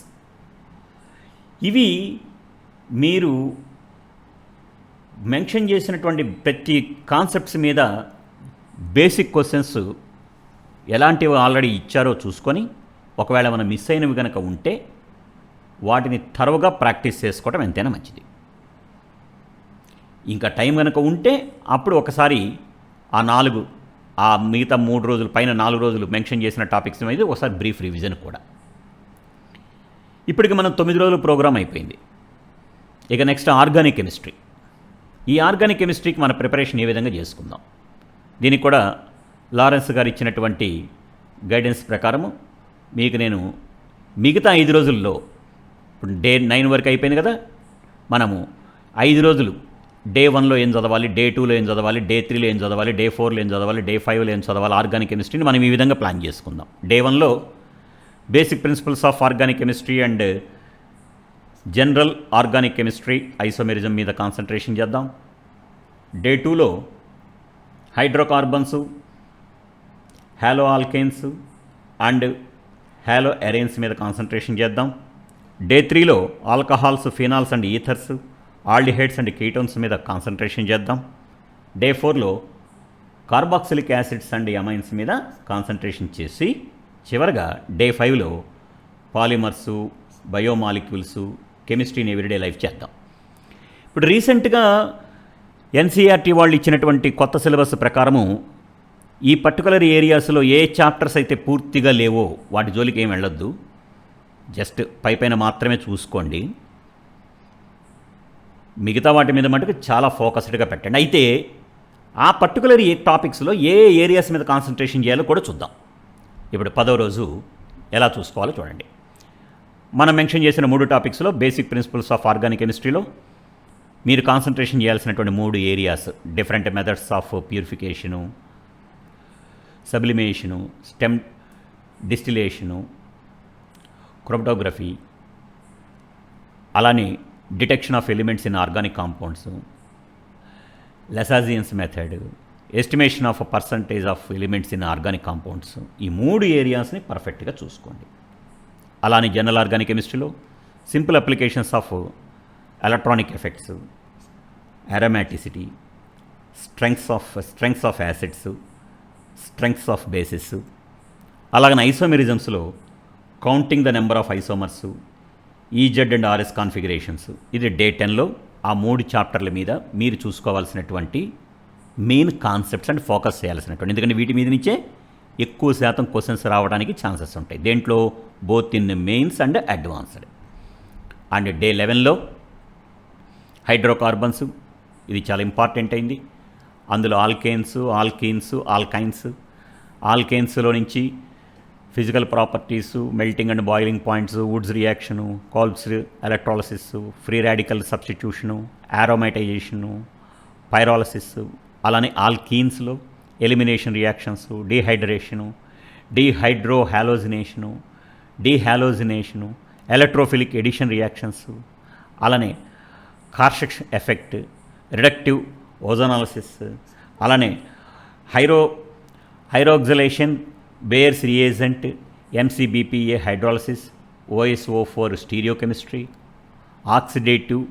ఇవి మీరు mention చేసినటువంటి ప్రతి concepts మీద basic questions ఎలాంటివి already ఇచ్చారో చూసుకొని, ఒకవేళ మనం మిస్ అయినవి కనుక ఉంటే వాటిని థరోగా ప్రాక్టీస్ చేసుకోవడం ఎంతైనా మంచిది. ఇంకా టైం కనుక ఉంటే అప్పుడు ఒకసారి ఆ మిగతా 3 రోజులు పైన 4 రోజులు మెన్షన్ చేసిన టాపిక్స్ మీద ఒకసారి బ్రీఫ్ రివిజన్ కూడా. ఇప్పటికి మనం 9 రోజుల ప్రోగ్రామ్ అయిపోయింది. ఇక నెక్స్ట్ ఆర్గానిక్ కెమిస్ట్రీ. ఈ ఆర్గానిక్ కెమిస్ట్రీకి మన ప్రిపరేషన్ ఏ విధంగా చేసుకుందాం, దీనికి కూడా లారెన్స్ గారు ఇచ్చినటువంటి గైడెన్స్ ప్రకారము మీకు నేను మిగతా 5 రోజుల్లో, ఇప్పుడు డే 9 వరకు అయిపోయింది కదా, మనము 5 రోజులు డే 1లో ఏం చదవాలి, డే 2లో ఏం చదవాలి, డే 3లో ఏం చదవాలి, డే 4లో ఏం చదవాలి, డే 5లో ఏం చదవాలి, ఆర్గానిక్ కెమిస్ట్రీని మనం ఈ విధంగా ప్లాన్ చేసుకుందాం. డే 1లో basic principles of organic chemistry and general organic chemistry isomerism మీద కాన్సన్ట్రేషన్ చేద్దాం. డే 2లో hydrocarbons, halo alkanes and halo arenes మీద కాన్సన్ట్రేషన్ చేద్దాం. డే 3లో alcohols, phenols and ethers, aldehydes and ketones మీద కాన్సన్ట్రేషన్ చేద్దాం. డే 4లో కార్బాక్సిలిక్ యాసిడ్స్ అండ్ అమైన్స్ మీద కాన్సన్ట్రేషన్ చేసి చివరగా డే 5లో polymers, biomolecules, chemistry in everyday life చేద్దాం. ఇప్పుడు రీసెంట్గా ఎన్సీఆర్టీ వాళ్ళు ఇచ్చినటువంటి కొత్త సిలబస్ ప్రకారము ఈ పర్టికులర్ ఏరియాస్లో ఏ చాప్టర్స్ అయితే పూర్తిగా లేవో వాటి జోలికి ఏం వెళ్ళొద్దు, జస్ట్ పైపైన మాత్రమే చూసుకోండి. మిగతా వాటి మీద మటుకు చాలా ఫోకస్డ్గా పెట్టండి. అయితే ఆ పర్టికులర్ టాపిక్స్లో ఏ ఏరియాస్ మీద కాన్సన్ట్రేషన్ చేయాలో కూడా చూద్దాం. ఇప్పుడు 10వ రోజు ఎలా చూసుకోవాలో చూడండి. మనం మెన్షన్ చేసిన 3 టాపిక్స్లో బేసిక్ ప్రిన్సిపల్స్ ఆఫ్ ఆర్గానిక్ కెమిస్ట్రీలో మీరు కాన్సన్ట్రేషన్ చేయాల్సినటువంటి 3 areas different methods of purification, sublimation, steam distillation, chromatography, అలానే detection of elements in organic compounds, Lassaigne's method, estimation of percentage of elements in organic compounds. ఈ 3 ఏరియాస్ని పర్ఫెక్ట్గా చూసుకోండి. అలానే జనరల్ ఆర్గానిక్ కెమిస్ట్రీలో simple applications of electronic effects, aromaticity, strengths of acids, strengths of bases, అలాగనే ఐసోమెరిజమ్స్లో counting the number of isomers, E Z and RS configurations. ఇది day 10లో ఆ 3 చాప్టర్ల మీద మీరు చూసుకోవాల్సినటువంటి మెయిన్ కాన్సెప్ట్స్ అండ్ ఫోకస్ చేయాల్సినటువంటి, ఎందుకంటే వీటి మీద నుంచే ఎక్కువ శాతం క్వశ్చన్స్ రావడానికి ఛాన్సెస్ ఉంటాయి. దేంట్లో both in mains and advanced. And day 11లో హైడ్రోకార్బన్స్, ఇది చాలా ఇంపార్టెంట్ అయింది. అందులో ఆల్కేన్స్, ఆల్కీన్స్, ఆల్కేన్స్లో నుంచి physical properties, melting and boiling points, Wurtz reaction, Kolbe's electrolysis, free radical substitution, aromatization, pyrolysis. అలానే ఆల్కీన్స్లో elimination reactions, dehydration, dehalogenation, electrophilic addition reactions, అలానే కార్షక్ ఎఫెక్ట్, రిడక్టివ్ ఓజోనాలిసిస్, అలానే hydroxylation, Baeyer's reagent, MCBPA hydrolysis, OSO4 stereochemistry, oxidative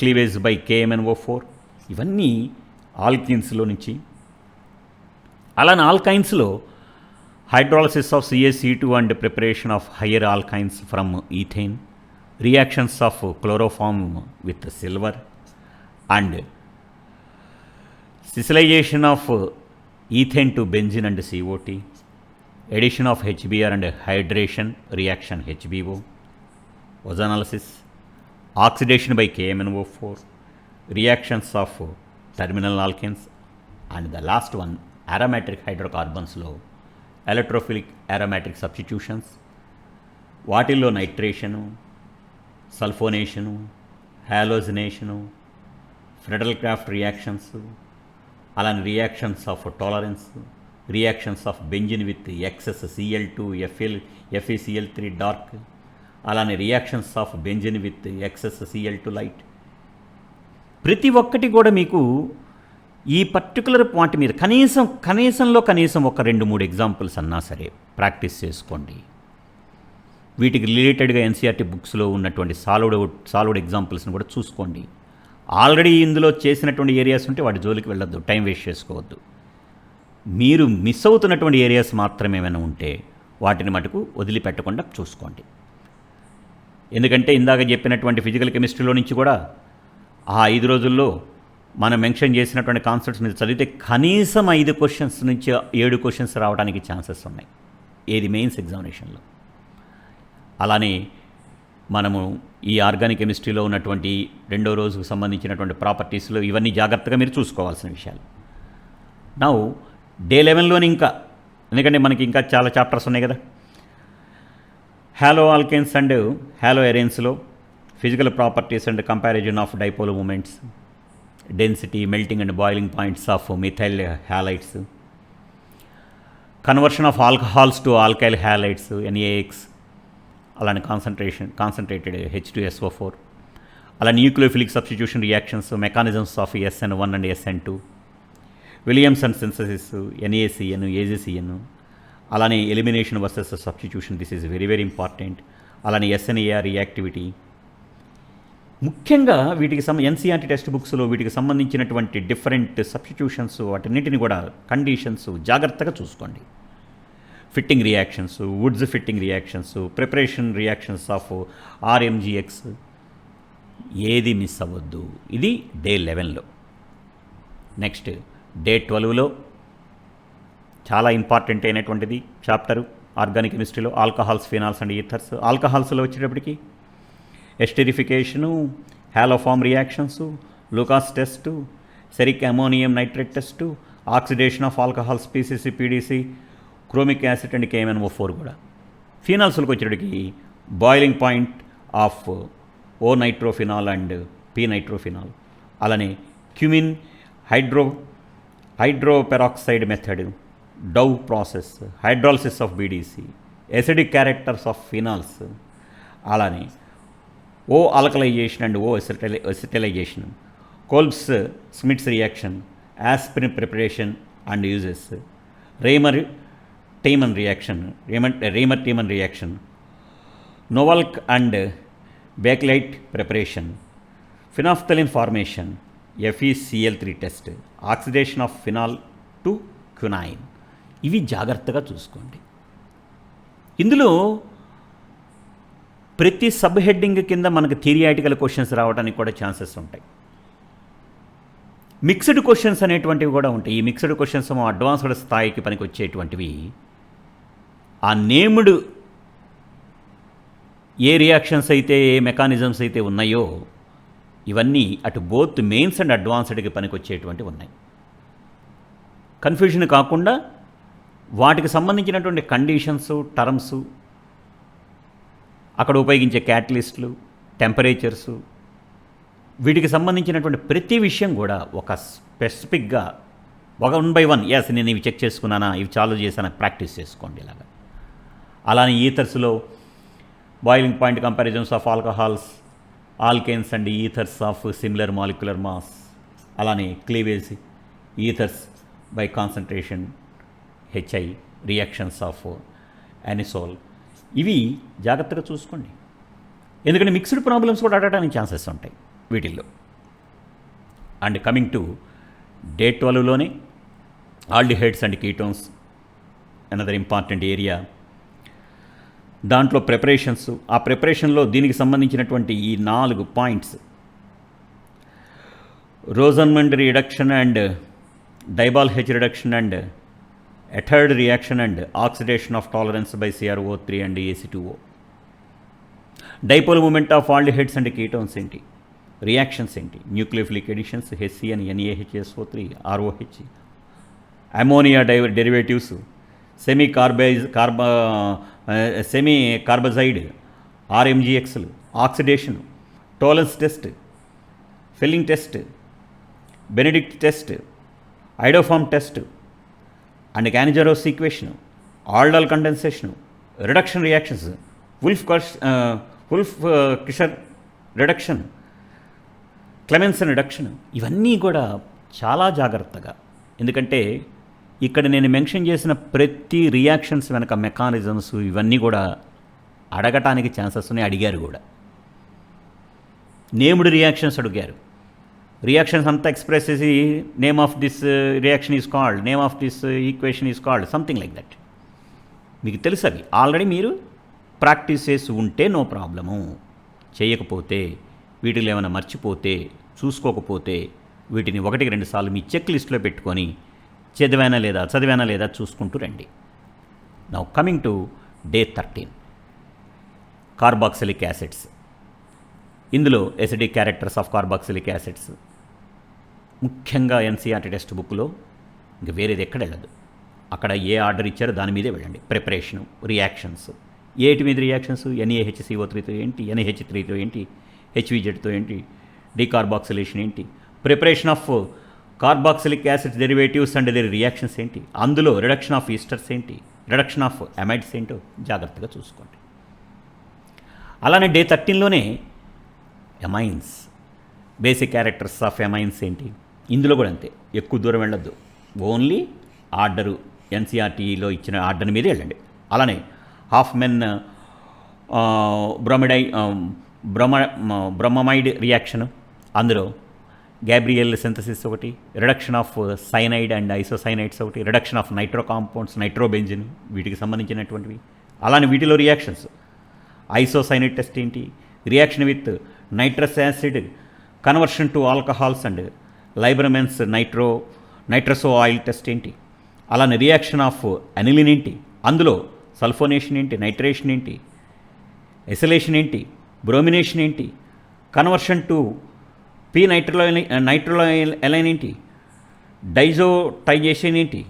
cleavage by KMnO4. ఇవన్నీ ఆల్కిన్స్లో నుంచి. అలానే ఆల్కైన్స్లో hydrolysis of CaC2 and preparation of higher alkynes from ethane, reactions of chloroform with silver and cyclization of ethane to benzene and COT, addition of HBr and hydration reaction HBO, ozonolysis, oxidation by KMnO4, reactions of terminal alkanes, and the last one aromatic hydrocarbons లో electrophilic aromatic substitutions, వాటిల్లో nitration, sulphonation, halogenation, Friedel Crafts reactions, అలానే reactions of toluene, reactions of benzene with excess Cl2 FeCl3 dark, అలానే reactions of benzene with excess Cl2 light. ప్రతి ఒక్కటి కూడా మీకు ఈ particular point మీద కనీసం ఒక 2-3 ఎగ్జాంపుల్స్ అన్నా సరే ప్రాక్టీస్ చేసుకోండి. వీటికి రిలేటెడ్గా ఎన్సీఆర్టీ బుక్స్లో ఉన్నటువంటి సాల్వ్డ్ ఎగ్జాంపుల్స్ని కూడా చూసుకోండి. ఆల్రెడీ ఇందులో చేసినటువంటి ఏరియాస్ ఉంటే వాటి జోలికి వెళ్ళొద్దు, టైం వేస్ట్ చేసుకోవద్దు. మీరు మిస్ అవుతున్నటువంటి ఏరియాస్ మాత్రమే ఏమైనా ఉంటే వాటిని మటుకు వదిలిపెట్టకుండా చూసుకోండి. ఎందుకంటే ఇందాక చెప్పినటువంటి ఫిజికల్ కెమిస్ట్రీలో నుంచి కూడా ఆ 5 రోజుల్లో మనం మెన్షన్ చేసినటువంటి కాన్సెప్ట్స్ మీద చదివితే కనీసం 5 క్వశ్చన్స్ నుంచి 7 క్వశ్చన్స్ రావడానికి ఛాన్సెస్ ఉన్నాయి ఏది మెయిన్స్ ఎగ్జామినేషన్లో. అలానే మనము ఈ ఆర్గానిక్ కెమిస్ట్రీలో ఉన్నటువంటి 2వ రోజుకు సంబంధించినటువంటి ప్రాపర్టీస్లో ఇవన్నీ జాగ్రత్తగా మీరు చూసుకోవాల్సిన విషయాలు. నౌ డే 11లోని ఇంకా, ఎందుకంటే మనకి ఇంకా చాలా చాప్టర్స్ ఉన్నాయి కదా. హ్యాలో ఆల్కేన్స్ అండ్ హ్యాలో ఎరైన్స్లో physical properties and comparison of dipole moments, density, melting and boiling points of methyl halides, conversion of alcohols to alkyl halides NaX, అలానే కాన్సన్ట్రేటెడ్ H2SO4, అలా nucleophilic substitution reactions, mechanisms of SN1 and SN2, Williamson synthesis, NaCN, AgCN, అలానే elimination versus substitution, this is very very important. అలానే SNAR reactivity. ముఖ్యంగా వీటికి NCERT text బుక్స్లో వీటికి సంబంధించినటువంటి different substitutions వాటన్నిటిని కూడా కండిషన్స్ జాగ్రత్తగా చూసుకోండి. Fittig reactions, Wurtz Fittig reactions, preparation reactions of RMGX, ఏది మిస్ అవ్వద్దు. ఇది డే 11లో. నెక్స్ట్ డే 12లో చాలా ఇంపార్టెంట్ అయినటువంటిది చాప్టరు ఆర్గానిక్ కెమిస్ట్రీలో ఆల్కహాల్స్, ఫినాల్స్ అండ్ ఈథర్స్. ఆల్కహాల్స్లో వచ్చేటప్పటికి esterification, haloform reactions, Lucas test, ceric ammonium nitrate test, oxidation of alcohol species PDC, chromic acid and KMnO4 కూడా. ఫినాల్స్కి వచ్చేటప్పటికి boiling point of O nitrophenol and P nitrophenol, అలానే cumene, hydroperoxide method, Dow process, hydrolysis of BDC, acidic characters of phenols, అలానే O alkylation and O acetylation, Kolbe's Schmitt's reaction, aspirin preparation and uses, Reimer Tiemann reaction, novolac and bakelite preparation, phenolphthalein formation, FeCl3 test, oxidation of phenol to quinine. ఇవి జాగ్రత్తగా చూసుకోండి. ఇందులో ప్రతి sub heading కింద మనకు theoretical questions రావడానికి కూడా chances ఉంటాయి. మిక్స్డ్ క్వశ్చన్స్ అనేటువంటివి కూడా ఉంటాయి. ఈ మిక్స్డ్ క్వశ్చన్స్ అడ్వాన్స్డ్ స్థాయికి పనికి వచ్చేటువంటివి. ఆ నేమ్డ్ ఏ రియాక్షన్స్ అయితే, ఏ మెకానిజమ్స్ అయితే ఉన్నాయో ఇవన్నీ అటు బోత్ మెయిన్స్ అండ్ అడ్వాన్స్డ్కి పనికి వచ్చేటువంటివి ఉన్నాయి. కన్ఫ్యూజన్ కాకుండా వాటికి సంబంధించినటువంటి కండిషన్స్, టర్మ్స్, అక్కడ ఉపయోగించే క్యాటలిస్టులు, టెంపరేచర్సు, వీటికి సంబంధించినటువంటి ప్రతి విషయం కూడా ఒక స్పెసిఫిక్గా 1 by 1 ఎస్ నేను ఇవి చెక్ చేసుకున్నానా, ఇవి చాలు చేశానా, ప్రాక్టీస్ చేసుకోండి ఇలాగా. అలానే ఈథర్స్లో boiling point comparisons of alcohols, alkanes and ethers of similar molecular mass, అలానే cleavage ethers by concentration HI, reactions of anisole, ఇవి జాగ్రత్తగా చూసుకోండి. ఎందుకంటే మిక్స్డ్ ప్రాబ్లమ్స్ కూడా అడగడానికి ఛాన్సెస్ ఉంటాయి వీటిల్లో. అండ్ కమింగ్ టు డే 12లోనే aldehydes and ketones another important area. దాంట్లో ప్రిపరేషన్స్, ఆ ప్రిపరేషన్లో దీనికి సంబంధించినటువంటి ఈ 4 points, Rosenmund reduction and DIBAL H reduction and Etard reaction and oxidation of toluene by CrO3 and AC2O, dipole moment of aldehydes and ketones ఏంటి, reactions ఏంటి, nucleophilic additions HCN, NaHSO3, ROH, ammonia derivatives, semicarbazide, RMGXలు, oxidation, Tollens test, Fehling test, Benedict test, iodoform test and క్యానిజరోస్ equation, aldol condensation, reduction reactions, Wolff Kishner reduction, Clemmensen reduction, ఇవన్నీ కూడా చాలా జాగ్రత్తగా. ఎందుకంటే ఇక్కడ నేను మెన్షన్ చేసిన ప్రతి రియాక్షన్స్ వెనక మెకానిజమ్స్ ఇవన్నీ కూడా అడగటానికి ఛాన్సెస్ ఉన్నాయి. అడిగారు కూడా. నేమ్డ్ రియాక్షన్స్ అడిగారు. రియాక్షన్స్ అంతా ఎక్స్ప్రెస్ చేసి name of this reaction is called, name of this equation is called, something like that. మీకు తెలుసు అవి ఆల్రెడీ మీరు ప్రాక్టీస్ చేసి ఉంటే నో ప్రాబ్లము. చేయకపోతే, వీటిలో ఏమైనా మర్చిపోతే, చూసుకోకపోతే వీటిని 1-2 సార్లు మీ చెక్ లిస్ట్లో పెట్టుకొని చదివానా లేదా చూసుకుంటూ రండి. Now coming to day 13, carboxylic acids. ఇందులో acidic characters of carboxylic acids ముఖ్యంగా NCERT టెక్స్ట్ బుక్లో ఇంక వేరేది ఎక్కడ వెళ్ళదు. అక్కడ ఏ ఆర్డర్ ఇచ్చారో దాని మీదే వెళ్ళండి. ప్రిపరేషను, రియాక్షన్స్, ఏటి మీద రియాక్షన్స్, NaHCO3తో ఏంటి, NaH3తో ఏంటి, HVZతో ఏంటి, డీకార్బాక్సిలేషన్ ఏంటి, preparation of carboxylic acid derivatives and దేని రియాక్షన్స్ ఏంటి, అందులో రిడక్షన్ ఆఫ్ ఈస్టర్స్ ఏంటి, రిడక్షన్ ఆఫ్ అమైడ్స్ ఏంటో జాగ్రత్తగా చూసుకోండి. అలానే డే 13లోనే amines, basic characters of amines ఏంటి, ఇందులో కూడా అంతే, ఎక్కువ దూరం వెళ్ళొద్దు, ఓన్లీ ఆర్డరు ఎన్సీఆర్టీలో ఇచ్చిన ఆర్డర్ మీదే వెళ్ళండి. అలానే హాఫ్మెన్ బ్రోమిడై బ్రొమమైడ్ రియాక్షన్, అందులో గ్యాబ్రియల్ సింథసిస్ ఒకటి, reduction of cyanide and isocyanides ఒకటి, reduction of nitro compounds, nitrobenzene, వీటికి సంబంధించినటువంటివి. అలానే వీటిలో రియాక్షన్స్, ఐసోసైనైడ్ టెస్ట్ ఏంటి, reaction with nitrous acid conversion to alcohols and Liebermann's nitroso oil test ఏంటి, అలానే రియాక్షన్ ఆఫ్ అనిలిన్ ఏంటి, అందులో సల్ఫోనేషన్ ఏంటి, నైట్రేషన్ ఏంటి, ఎసిలేషన్ ఏంటి, బ్రోమినేషన్ ఏంటి, conversion to P nitroaniline ఏంటి, డైజోటైజేషన్ ఏంటి,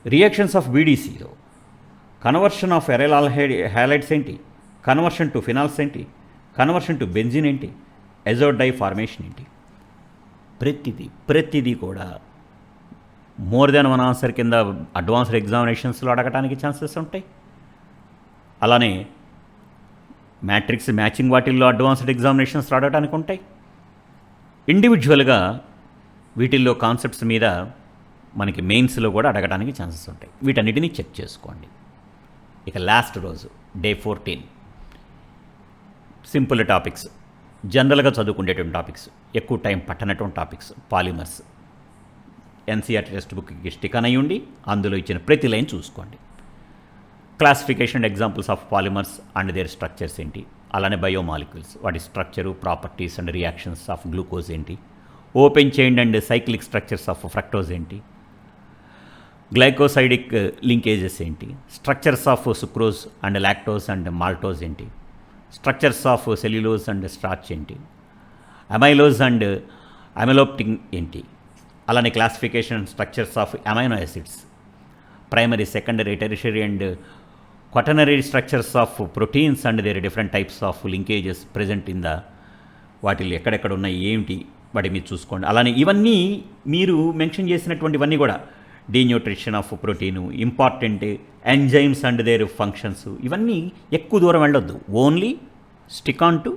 రియాక్షన్స్ ఆఫ్ బీడీసీలో కన్వర్షన్ ఆఫ్ ఎరైల్ హ్యాలైడ్స్ ఏంటి, కన్వర్షన్ టు ఫినాల్స్ ఏంటి, కన్వర్షన్ టు బెంజిన్ ఏంటి, ఎజోడై ఫార్మేషన్ ఏంటి. ప్రతిదీ కూడా మోర్ దెన్ వన్ ఆన్సర్ కింద అడ్వాన్స్డ్ ఎగ్జామినేషన్స్లో అడగడానికి ఛాన్సెస్ ఉంటాయి. అలానే మ్యాట్రిక్స్ మ్యాచింగ్ వాటిల్లో అడ్వాన్స్డ్ ఎగ్జామినేషన్స్ అడగడానికి ఉంటాయి. ఇండివిజువల్గా వీటిల్లో కాన్సెప్ట్స్ మీద మనకి మెయిన్స్లో కూడా అడగడానికి ఛాన్సెస్ ఉంటాయి. వీటన్నిటినీ చెక్ చేసుకోండి. ఇక లాస్ట్ రోజు డే 14 సింపుల్ టాపిక్స్, జనరల్గా చదువుకునేటువంటి టాపిక్స్, ఎక్కువ టైం పట్టనటువంటి టాపిక్స్. పాలిమర్స్ ఎన్సీఆర్టీ టెక్స్ట్ బుక్కి స్టిక్ అని ఉండి అందులో ఇచ్చిన ప్రతి లైన్ చూసుకోండి. Classification examples of polymers and their structures ఏంటి, అలానే బయోమాలిక్యూల్స్ వాటి structure, properties and reactions of glucose ఏంటి, open chain and cyclic structures of fructose ఏంటి, గ్లైకోసైడిక్ లింకేజెస్ ఏంటి, structures of sucrose and lactose and maltose ఏంటి, structures of cellulose and starch ఏంటి, amylose and amylopectin ఏంటి, అలానే classification structures of amino acids, primary, secondary, tertiary and quaternary structures of proteins and their different types of linkages present in the, వాటిల్లో ఎక్కడెక్కడ ఉన్నాయి ఏంటి వాటి మీరు చూసుకోండి. అలానే ఇవన్నీ మీరు మెన్షన్ చేసినటువంటివన్నీ కూడా denaturation of protein, important enzymes and their functions, ఇవన్నీ ఎక్కువ దూరం వెళ్ళొద్దు, only stick on to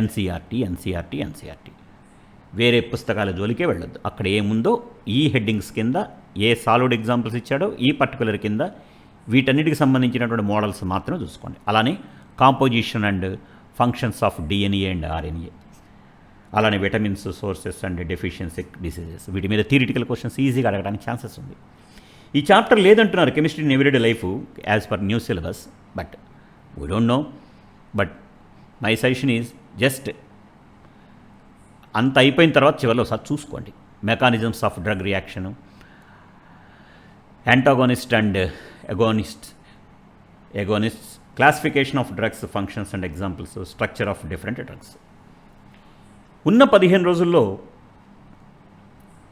NCERT. వేరే పుస్తకాల జోలికే వెళ్ళొద్దు. అక్కడ ఏముందో ఈ హెడ్డింగ్స్ కింద ఏ సాలిడ్ ఎగ్జాంపుల్స్ ఇచ్చాడో ఈ పర్టికులర్ కింద వీటన్నిటికి సంబంధించినటువంటి మోడల్స్ మాత్రమే చూసుకోండి. అలానే composition and functions of DNA and RNA, అలానే vitamins sources and deficiency diseases, వీటి మీద థియరిటికల్ క్వశ్చన్స్ ఈజీగా అడగడానికి ఛాన్సెస్ ఉంది. ఈ చాప్టర్ లేదంటున్నారు chemistry in everyday life as per new syllabus, but we don't know. But my suggestion is just అంత అయిపోయిన తర్వాత చివరిలో ఒకసారి చూసుకోండి. Mechanisms of drug reaction, antagonist and agonists, classification of drugs, functions and examples, structure of different drugs. ఉన్న 15 రోజుల్లో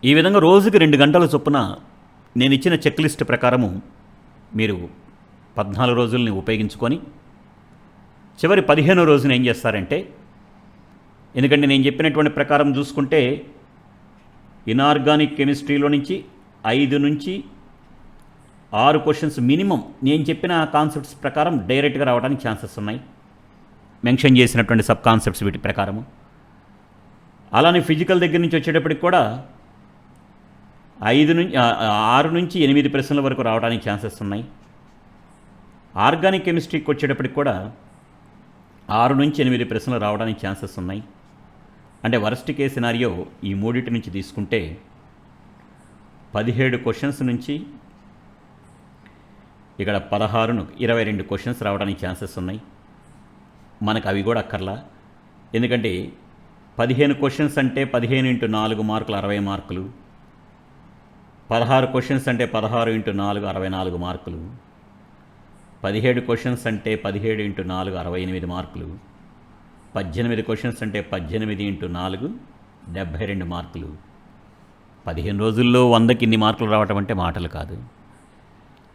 ఈ విధంగా రోజుకి 2 గంటల చొప్పున నేను ఇచ్చిన చెక్ లిస్ట్ ప్రకారము మీరు 14 రోజుల్ని ఉపయోగించుకొని చివరి 15వ రోజున ఏం చేస్తారంటే, ఎందుకంటే నేను చెప్పినటువంటి ప్రకారం చూసుకుంటే ఇనార్గానిక్ కెమిస్ట్రీలో నుంచి 5 నుంచి 6 క్వశ్చన్స్ మినిమం నేను చెప్పిన కాన్సెప్ట్స్ ప్రకారం డైరెక్ట్గా రావడానికి ఛాన్సెస్ ఉన్నాయి, మెన్షన్ చేసినటువంటి సబ్ కాన్సెప్ట్స్ వీటి ప్రకారము. అలానే ఫిజికల్ దగ్గర నుంచి వచ్చేటప్పటికి కూడా 6 నుంచి 8 ప్రశ్నల వరకు రావడానికి ఛాన్సెస్ ఉన్నాయి. ఆర్గానిక్ కెమిస్ట్రీకి వచ్చేటప్పటికి కూడా 6 నుంచి 8 ప్రశ్నలు రావడానికి ఛాన్సెస్ ఉన్నాయి. అంటే వరస్ట్ కేస్ సినారియో ఈ మూడింటి నుంచి తీసుకుంటే 17 క్వశ్చన్స్ నుంచి ఇక్కడ 22 క్వశ్చన్స్ రావడానికి ఛాన్సెస్ ఉన్నాయి. మనకు అవి కూడా అక్కర్లా, ఎందుకంటే 15 క్వశ్చన్స్ అంటే 15 × 4 మార్కులు 60 మార్కులు, 16 క్వశ్చన్స్ అంటే 16 × 4 64 మార్కులు, 17 క్వశ్చన్స్ అంటే 17 × 4 68 మార్కులు, 18 క్వశ్చన్స్ అంటే 18 × 4 72 మార్కులు. 15 రోజుల్లో 100కి ఇన్ని మార్కులు రావటం అంటే మాటలు కాదు.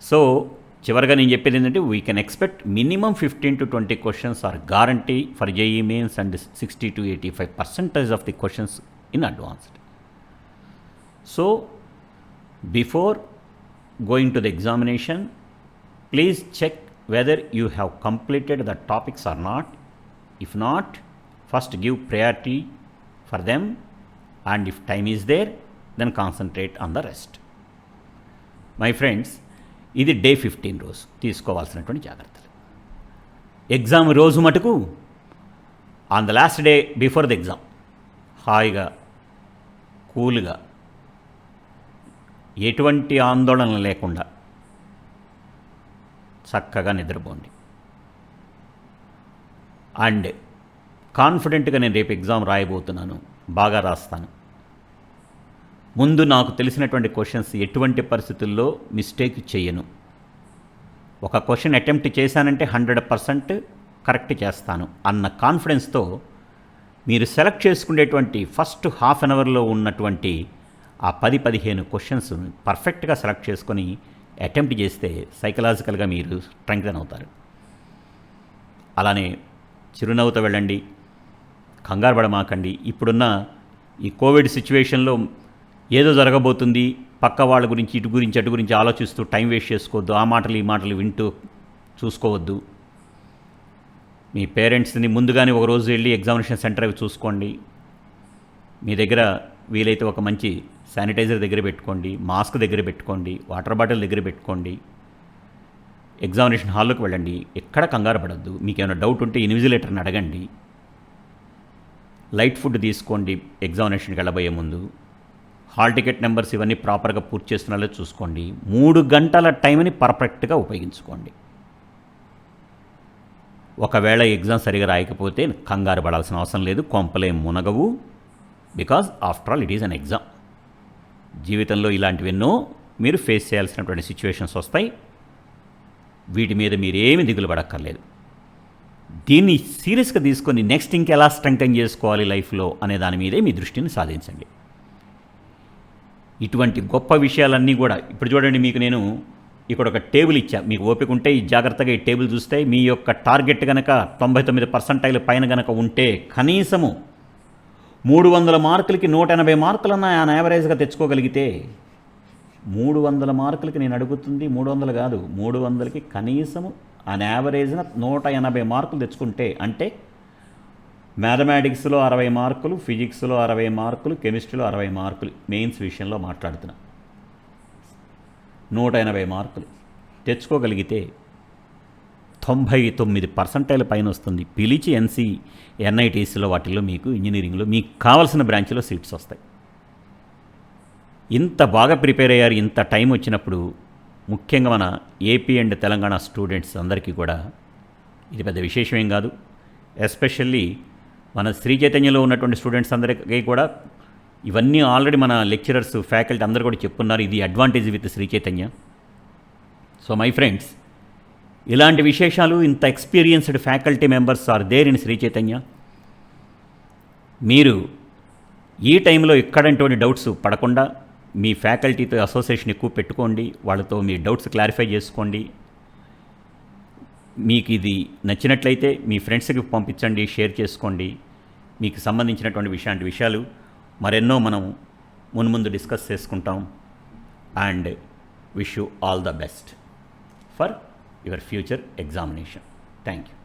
సో చివరిగా నేను చెప్పేది ఏంటంటే, we can expect minimum 15 to 20 questions are guarantee for JEE mains and 60 to 85% of the questions in advanced. So, before going to the examination, please check whether you have completed the topics or not. If not, first give priority for them, and if time is there, then concentrate on the rest. My friends, ఇది day 15 రోజు తీసుకోవాల్సినటువంటి జాగ్రత్తలు. Exam రోజు మటుకు on the last day before the exam హాయిగా కూల్గా ఎటువంటి ఆందోళన లేకుండా చక్కగా నిద్రపోండి. అండ్ కాన్ఫిడెంట్గా నేను రేపు ఎగ్జామ్ రాయబోతున్నాను, బాగా రాస్తాను. ముందు నాకు తెలిసినటువంటి క్వశ్చన్స్ ఎటువంటి పరిస్థితుల్లో మిస్టేక్ చేయను. ఒక క్వశ్చన్ అటెంప్ట్ చేశానంటే 100% కరెక్ట్ చేస్తాను అన్న కాన్ఫిడెన్స్తో మీరు సెలెక్ట్ చేసుకునేటువంటి ఫస్ట్ హాఫ్ అన్ అవర్లో ఉన్నటువంటి ఆ 10-15 క్వశ్చన్స్ పర్ఫెక్ట్గా సెలెక్ట్ చేసుకొని అటెంప్ట్ చేస్తే సైకలాజికల్గా మీరు స్ట్రెంగ్తన్ అవుతారు. అలానే చిరునవ్వుతో వెళ్ళండి, కంగారు పడమాకండి. ఇప్పుడున్న ఈ కోవిడ్ సిచ్యువేషన్లో ఏదో జరగబోతుంది, పక్క వాళ్ళ గురించి ఇటు గురించి అటు గురించి ఆలోచిస్తూ టైం వేస్ట్ చేసుకోవద్దు. ఆ మాటలు ఈ మాటలు వింటూ చూసుకోవద్దు. మీ పేరెంట్స్ని ముందుగానే ఒకరోజు వెళ్ళి ఎగ్జామినేషన్ సెంటర్ అవి చూసుకోండి. మీ దగ్గర వీలైతే ఒక మంచి శానిటైజర్ దగ్గర పెట్టుకోండి, మాస్క్ దగ్గర పెట్టుకోండి, వాటర్ బాటిల్ దగ్గర పెట్టుకోండి. ఎగ్జామినేషన్ హాల్లోకి వెళ్ళండి, ఎక్కడ కంగారు పడద్దు. మీకు ఏమైనా డౌట్ ఉంటే ఇన్విజిలేటర్ని అడగండి. లైట్ ఫుడ్ తీసుకోండి. ఎగ్జామినేషన్కి వెళ్ళబోయే ముందు హాల్ టికెట్ నెంబర్స్ ఇవన్నీ ప్రాపర్గా పూర్తి చేస్తున్నారో చూసుకోండి. 3 గంటల టైంని పర్ఫెక్ట్గా ఉపయోగించుకోండి. ఒకవేళ ఎగ్జామ్ సరిగా రాయకపోతే కంగారు పడాల్సిన అవసరం లేదు, కొంపలేం మునగవు. Because after all it is an exam. జీవితంలో ఇలాంటివెన్నో మీరు ఫేస్ చేయాల్సినటువంటి సిచ్యువేషన్స్ వస్తాయి. వీటి మీద మీరేమి దిగులు పడక్కర్లేదు. దీన్ని సీరియస్గా తీసుకొని నెక్స్ట్ ఇంకెలా స్ట్రెంగ్తన్ చేసుకోవాలి లైఫ్లో అనే దాని మీదే మీ దృష్టిని సాధించండి. ఇటువంటి గొప్ప విషయాలన్నీ కూడా ఇప్పుడు చూడండి, మీకు నేను ఇక్కడ ఒక టేబుల్ ఇచ్చా. మీకు ఓపిక ఉంటే ఈ జాగ్రత్తగా ఈ టేబుల్ చూస్తే మీ యొక్క టార్గెట్ కనుక 99% పైన కనుక ఉంటే కనీసము 300 మార్కులకి 180 మార్కులన్నా ఆయన యావరేజ్గా తెచ్చుకోగలిగితే, 300 మార్కులకి నేను అడుగుతుంది 300 కాదు, 300కి కనీసము ఆయన యావరేజ్న 180 మార్కులు తెచ్చుకుంటే, అంటే మ్యాథమెటిక్స్లో 60 మార్కులు, ఫిజిక్స్లో 60 మార్కులు, కెమిస్ట్రీలో 60 మార్కులు, మెయిన్స్ విషయంలో మాట్లాడుతున్నా, 180 మార్కులు తెచ్చుకోగలిగితే 99% పైన వస్తుంది. పిలిచి ఎన్ఐటీసీలో వాటిల్లో మీకు ఇంజనీరింగ్లో మీకు కావాల్సిన బ్రాంచ్లో సీట్స్ వస్తాయి. ఇంత బాగా ప్రిపేర్ అయ్యారు, ఇంత టైం వచ్చినప్పుడు ముఖ్యంగా మన ఏపీ అండ్ తెలంగాణ స్టూడెంట్స్ అందరికీ కూడా ఇది పెద్ద విశేషమేం కాదు. ఎస్పెషల్లీ మన శ్రీ చైతన్యలో ఉన్నటువంటి స్టూడెంట్స్ అందరికీ కూడా ఇవన్నీ ఆల్రెడీ మన లెక్చరర్స్, ఫ్యాకల్టీ అందరూ కూడా చెప్పున్నారు. ఇది advantage with Sri Chaitanya. So my friends, ఇలాంటి విశేషాలు, ఇంత experienced faculty members are there in Sri Chaitanya. మీరు ఈ టైంలో ఎక్కడంటువంటి డౌట్స్ పడకుండా మీ ఫ్యాకల్టీతో అసోసియేషన్ ఎక్కువ పెట్టుకోండి, వాళ్ళతో మీ డౌట్స్ క్లారిఫై చేసుకోండి. మీకు ఇది నచ్చినట్లయితే మీ ఫ్రెండ్స్కి పంపించండి, షేర్ చేసుకోండి. మీకు సంబంధించినటువంటి విషయాలు మరెన్నో మనం మున్ముందు డిస్కస్ చేసుకుంటాం. And wish you all the best for your future examination. Thank you.